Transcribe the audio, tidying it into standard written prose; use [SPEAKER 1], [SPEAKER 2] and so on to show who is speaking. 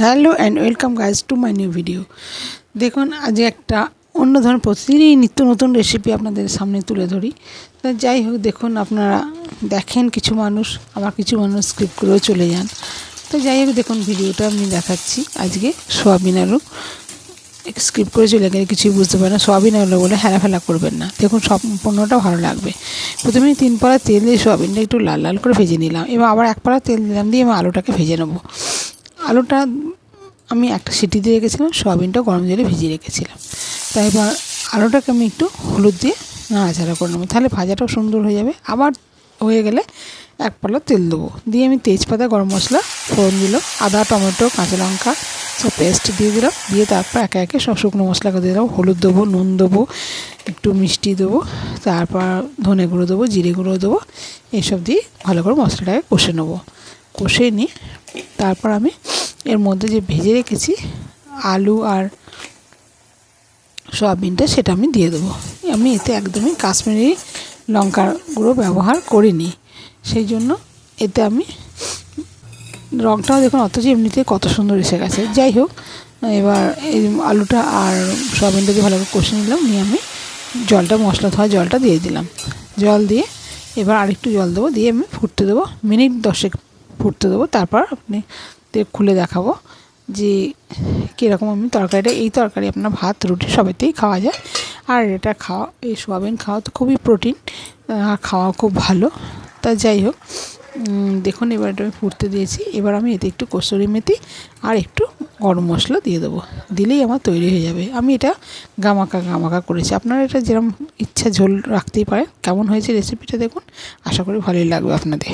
[SPEAKER 1] Hello and welcome guys to my new video. দেখুন আজ একটা অন্য ধরনের প্রতিদিনই নিত্য নতুন রেসিপি আপনাদের সামনে তুলে ধরি। তা যাই হোক, দেখুন আপনারা দেখেন কিছু মানুষ, আবার কিছু মানুষ স্কিপ করেও চলে যান। তো যাই হোক, দেখুন ভিডিওটা আমি দেখাচ্ছি আজকে সোয়াবিন আলু। স্কিপ করে চলে গেলে কিছুই বুঝতে পারে না। সোয়াবিন আলু বলে হেলাফেলা করবেন না, দেখুন সম্পূর্ণটা ভালো লাগবে। প্রথমে 3 পালা তেল দিয়ে সোয়াবিনটা একটু লাল লাল করে ভেজে নিলাম। এবার আবার 1 পালা তেল দিলাম, দিয়ে আমি আলুটাকে ভেজে নেবো। আলুটা আমি একটা সিটি দিয়ে রেখেছিলাম, সোয়াবিনটা গরম জলে ভিজিয়ে রেখেছিলাম। তাই এবার আলুটাকে আমি একটু হলুদ দিয়ে নাড়াচাড়া করে নেবো, তাহলে ভাজাটাও সুন্দর হয়ে যাবে। আবার হয়ে গেলে 1 পালা তেল দেবো, দিয়ে আমি তেজপাতা, গরম মশলা ফোড়ন দিলাম, আদা, টমেটো, কাঁচা লঙ্কা সব পেস্ট দিয়ে দিলাম। দিয়ে তারপর একে একে সব শুকনো মশলাকে দিয়ে দেবো। হলুদ দেবো, নুন দেবো, একটু মিষ্টি দেবো, তারপর ধনে গুঁড়ো দেবো, জিরে গুঁড়ো দেবো। এইসব দিয়ে ভালো করে মশলাটাকে কষে নেবো। কষে নিয়ে তারপর আমি এর মধ্যে যে ভেজে রেখেছি আলু আর সয়াবিনটা, সেটা আমি দিয়ে দেবো। আমি এতে একদমই কাশ্মীরি লঙ্কার গুঁড়ো ব্যবহার করিনি, সেই জন্য এতে আমি রঙটাও দেখুন, অথচ এমনিতে কত সুন্দর এসে গেছে। যাই হোক, এবার এই আলুটা আর সয়াবিনটাকে ভালো করে কষে নিলাম। নিয়ে আমি জলটা, মশলা ধোয়া জলটা দিয়ে দিলাম। জল দিয়ে এবার আরেকটু জল দেবো, দিয়ে আমি ফুটতে দেবো, মিনিট 10 ফুটতে দেবো। তারপর আপনি খুলে দেখাবো যে কীরকম আমি তরকারিটা। এই তরকারি আপনার ভাত, রুটি সবেতেই খাওয়া যায়। আর এটা খাওয়া, এই সোয়াবিন খাওয়া তো খুবই প্রোটিন, আর খাওয়া খুব ভালো। তা যাই হোক, দেখুন এবার এটা আমি ফুটতে দিয়েছি। এবার আমি এতে একটু কসুরি মেথি আর একটু গরম মশলা দিয়ে দেবো, দিলেই আমার তৈরি হয়ে যাবে। আমি এটা গামাকা করেছি, আপনারা এটা যেরকম ইচ্ছা ঝোল রাখতেই পারেন। কেমন হয়েছে রেসিপিটা দেখুন, আশা করি ভালোই লাগবে আপনাদের।